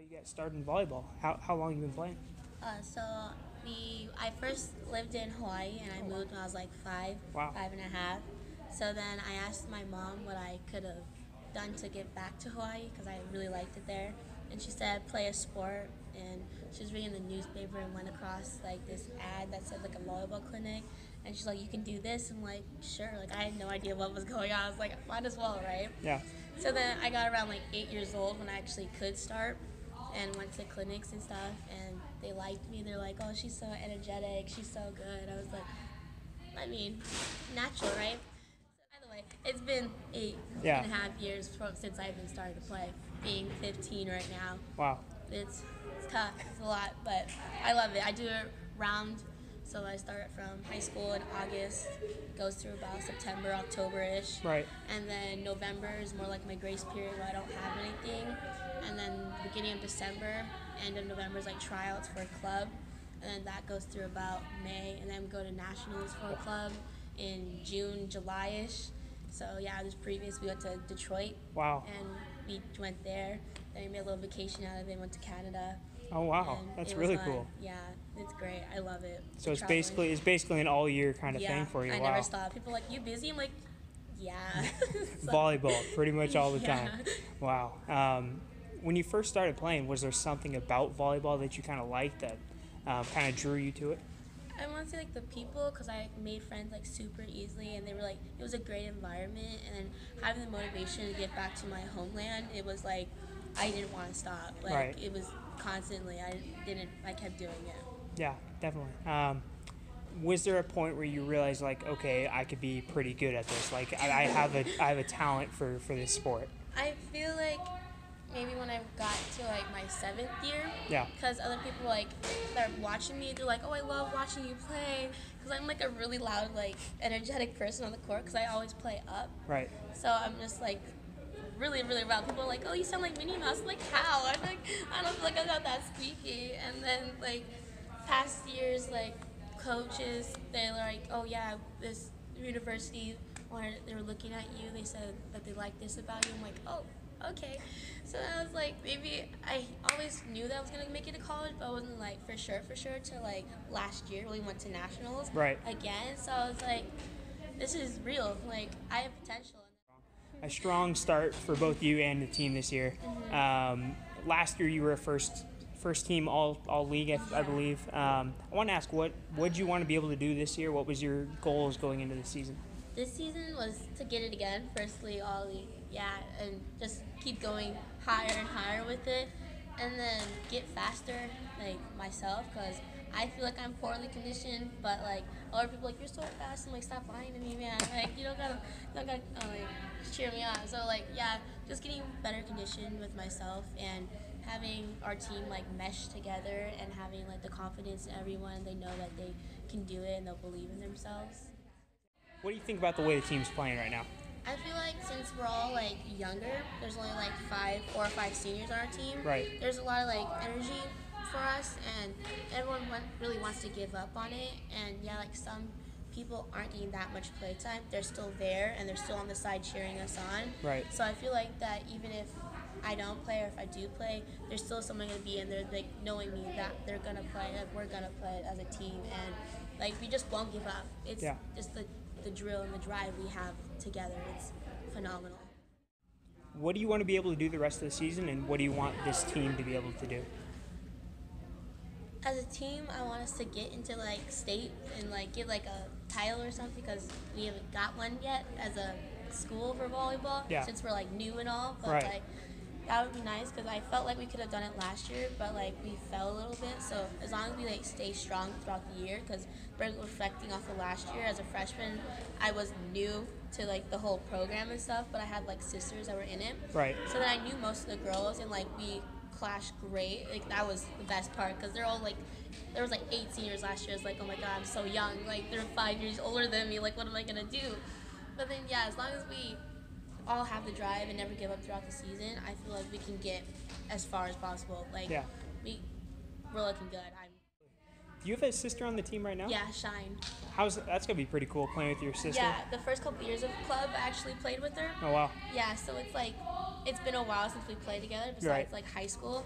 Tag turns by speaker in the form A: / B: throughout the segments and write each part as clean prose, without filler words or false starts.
A: you got started in volleyball? How long you been playing?
B: So I first lived in Hawaii and I moved when I was like
A: Wow.
B: 5.5. So then I asked my mom what I could have done to get back to Hawaii because I really liked it there. And she said play a sport. And she was reading the newspaper and went across like this ad that said like a volleyball clinic. And she's like, you can do this. I'm like, sure. Like I had no idea what was going on. I was like, might as well, right?
A: Yeah.
B: So then I got around like 8 years old when I actually could start and went to clinics and stuff, and they liked me. They're like, oh, she's so energetic, she's so good. I was like, I mean, natural, right? So by the way, it's been eight
A: Yeah.
B: and a half years since I've been starting to play, being 15 right now.
A: Wow.
B: It's tough, it's a lot, but I love it. I do it round, so I start from high school in August, goes through about September, October-ish.
A: Right.
B: And then November is more like my grace period where I don't have anything. And then beginning of December, end of November is like tryouts for a club. And then that goes through about May. And then we go to nationals for a club in June, July-ish. So yeah, this previous we went to Detroit.
A: Wow.
B: And we went there. Then we made a little vacation out of it, went to Canada.
A: Oh wow,
B: And
A: that's
B: it was
A: really
B: fun.
A: cool.
B: Yeah, it's great. I love it.
A: So it's
B: Traveling.
A: basically an all year kind of thing for you.
B: I
A: Wow.
B: never stop. People are like, you busy? I'm like, yeah. So-
A: Volleyball, pretty much all the
B: Yeah.
A: time. Wow. When you first started playing, was there something about volleyball that you kind of liked that kind of drew you to it?
B: I want to say like the people, because I made friends like super easily, and they were like, it was a great environment, and then having the motivation to get back to my homeland, it was like I didn't want to stop. Like
A: Right.
B: it was constantly. I kept doing it.
A: Yeah, definitely. Was there a point where you realized like, okay, I could be pretty good at this? Like I have a talent for this sport.
B: I feel like maybe when I got to like my 7th year,
A: Yeah.
B: because other people like start watching me, they're like, oh, I love watching you play, because I'm like a really loud, like energetic person on the court, because I always play up.
A: Right.
B: So I'm just like really, really loud. People are like, oh, you sound like Minnie Mouse. I'm like, how? I'm like, I don't feel like I'm not that squeaky. And then like past years, like coaches, they're like, oh yeah, this university, they were looking at you. They said that they liked this about you. I'm like, oh, okay. So I was like, maybe I always knew that I was gonna make it to college, but I wasn't like for sure till like last year when we went to nationals
A: Right.
B: again. So I was like, this is real. Like I have potential.
A: A strong start for both you and the team this year. Last year you were a first team all league, I believe. I want to ask, what did you want to be able to do this year? What was your goals going into the season?
B: This season was to get it again, firstly all league, yeah, and just keep going higher and higher with it, and then get faster, like myself, because I feel like I'm poorly conditioned, but like other people like, you're so fast. I'm like, stop lying to me, man. Like you don't gotta like just cheer me on. So like yeah, just getting better conditioned with myself and having our team like mesh together and having like the confidence in everyone. They know that they can do it and they'll believe in themselves.
A: What do you think about the way the team's playing right now?
B: I feel like since we're all like younger, there's only like 4 or 5 seniors on our team.
A: Right.
B: There's a lot of like energy for us, and everyone really wants to give up on it. And yeah, like some people aren't getting that much play time. They're still there and they're still on the side cheering us on.
A: Right.
B: So I feel like that even if I don't play or if I do play, there's still someone gonna be in there like knowing me that they're gonna play, that we're gonna play as a team, and like we just won't give up. It's just the drill and the drive we have together. It's phenomenal.
A: What do you want to be able to do the rest of the season, and what do you want this team to be able to do?
B: As a team, I want us to get into like state and like get like a title or something, because we haven't got one yet as a school for volleyball, since we're like new and all, but like that would be nice, because I felt like we could have done it last year, but like we fell a little bit. So as long as we like stay strong throughout the year, because reflecting off of last year as a freshman, I was new to like the whole program and stuff, but I had like sisters that were in it.
A: Right.
B: So then I knew most of the girls, and like we clashed great. Like that was the best part, because they're all like, there was like 8 seniors last year. It's like, oh my god, I'm so young. Like they're 5 years older than me. Like what am I gonna do? But then yeah, as long as we all have the drive and never give up throughout the season, I feel like we can get as far as possible. Like we're looking good.
A: Do you have a sister on the team right now?
B: Yeah, Shine.
A: That's gonna be pretty cool playing with your sister.
B: Yeah, the first couple years of club, I actually played with her.
A: Oh wow.
B: Yeah, so it's like it's been a while since we played together, besides like high school,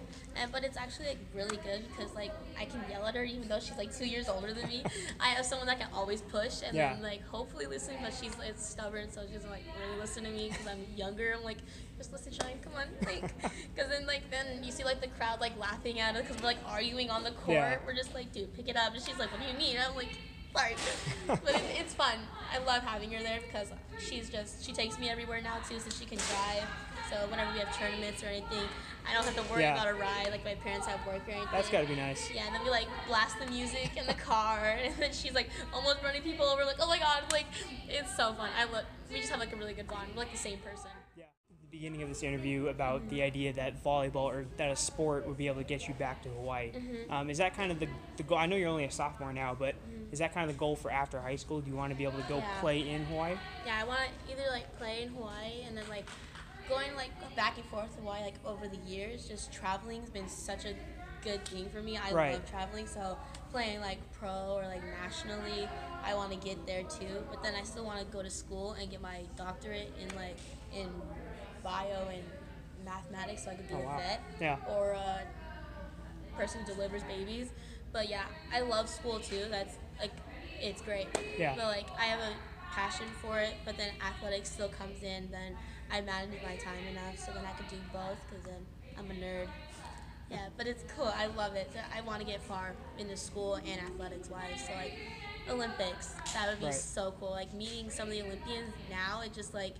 B: but it's actually like really good because like I can yell at her even though she's like 2 years older than me. I have someone that can always push and then like hopefully listen, but she's like stubborn, so she doesn't like really listen to me because I'm younger. I'm like, just listen, Shine, come on, like, because then you see like the crowd like laughing at us because we're like arguing on the court. We're just like, dude, pick it up, and she's like, what do you mean? And I'm like, sorry, but it's fun. I love having her there because she takes me everywhere now too, so she can drive. So whenever we have tournaments or anything, I don't have to worry about a ride like my parents have work or anything.
A: That's gotta be nice.
B: Yeah, and then we like blast the music in the car, and then she's like almost running people over. Like, oh my god, like it's so fun. We just have like a really good bond. We're like the same person.
A: Yeah. At the beginning of this interview about the idea that volleyball or that a sport would be able to get you back to Hawaii. Is that kind of the goal? I know you're only a sophomore now, but is that kind of the goal for after high school? Do you want to be able to go play in Hawaii?
B: Yeah, I want to either like play in Hawaii and then like going like back and forth to Hawaii like over the years. Just traveling has been such a good thing for me. I love traveling, so playing like pro or like nationally, I want to get there too. But then I still want to go to school and get my doctorate in bio and mathematics, so I could be a vet or a person who delivers babies. But yeah, I love school too. That's like, it's great. But like I have a passion for it, but then athletics still comes in. Then I manage my time enough so then I could do both because then I'm a nerd. Yeah, but it's cool. I love it. I want to get far into school and athletics wise. So like Olympics, that would be so cool. Like meeting some of the Olympians now, it just like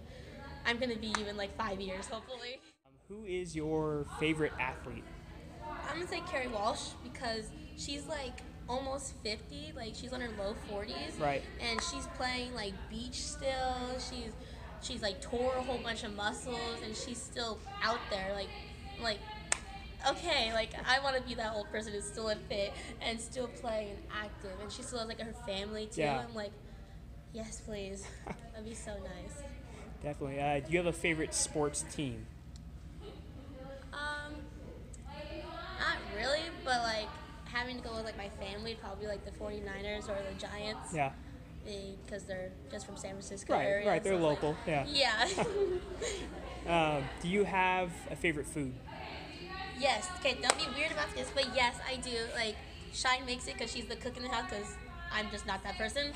B: I'm gonna be even like 5 years hopefully.
A: Who is your favorite athlete?
B: I'm gonna say Carrie Walsh because she's like almost 50, like she's on her low 40s, and she's playing like beach still. She's like tore a whole bunch of muscles, and she's still out there, like okay, like I want to be that old person who's still fit and still playing and active, and she still has like her family too. I'm like, yes, please, that'd be so nice.
A: Definitely. Do you have a favorite sports team?
B: Not really, but like having to go with like my family, probably like the 49ers or the Giants.
A: Yeah.
B: Because they're just from San Francisco area.
A: Right, they're
B: so
A: local.
B: Like, yeah.
A: Do you have a favorite food?
B: Yes. Okay, don't be weird about this, but yes, I do. Like, Shine makes it because she's the cook in the house because I'm just not that person.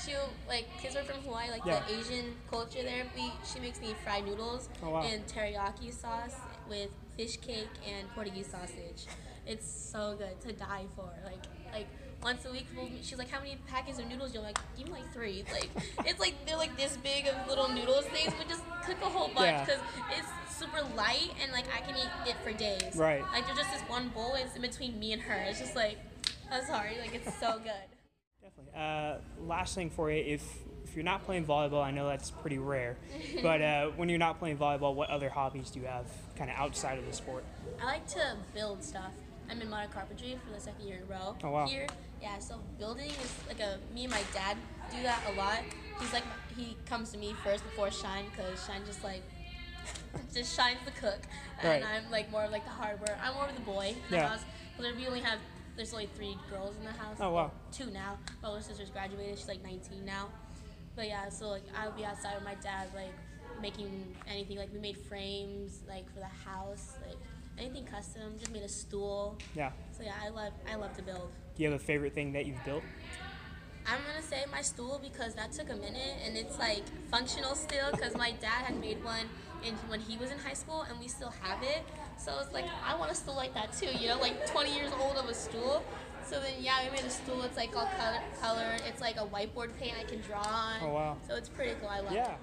B: She'll, like, because we're from Hawaii, like the Asian culture there, she makes me fried noodles and teriyaki sauce with fish cake and Portuguese sausage. It's so good to die for. Like once a week, she's like, how many packets of noodles? You're like, give me like 3. Like, it's like, they're like this big of little noodles things, but just cook a whole bunch because it's super light and like I can eat it for days.
A: Right.
B: Like there's just this one bowl and it's in between me and her. It's just like, I'm sorry, like it's so good.
A: Definitely. Last thing for you, if you're not playing volleyball, I know that's pretty rare, but when you're not playing volleyball, what other hobbies do you have kind of outside of the sport?
B: I like to build stuff. I'm in modern carpentry for the 2nd year in a row here. Yeah, so building is like me and my dad do that a lot. He comes to me first before Shine because Shine just Shine's the cook, and I'm like more of like the hardware. I'm more of the boy in the house. There's only 3 girls in the house.
A: Oh wow.
B: 2 now. My older sister's graduated. She's like 19 now. But yeah, so like I'll be outside with my dad, like making anything. Like we made frames like for the house, like anything custom. Just made a stool. Yeah. So yeah, I love to build.
A: Do you have a favorite thing that you've built?
B: I'm gonna say my stool because that took a minute and it's like functional still because my dad had made one when he was in high school and we still have it. So it's like I want a stool like that too, you know, like 20 years old of a stool. So then yeah, we made a stool. It's like all colored. It's like a whiteboard paint I can draw on.
A: Oh wow.
B: So it's pretty cool. I love it.
A: Yeah.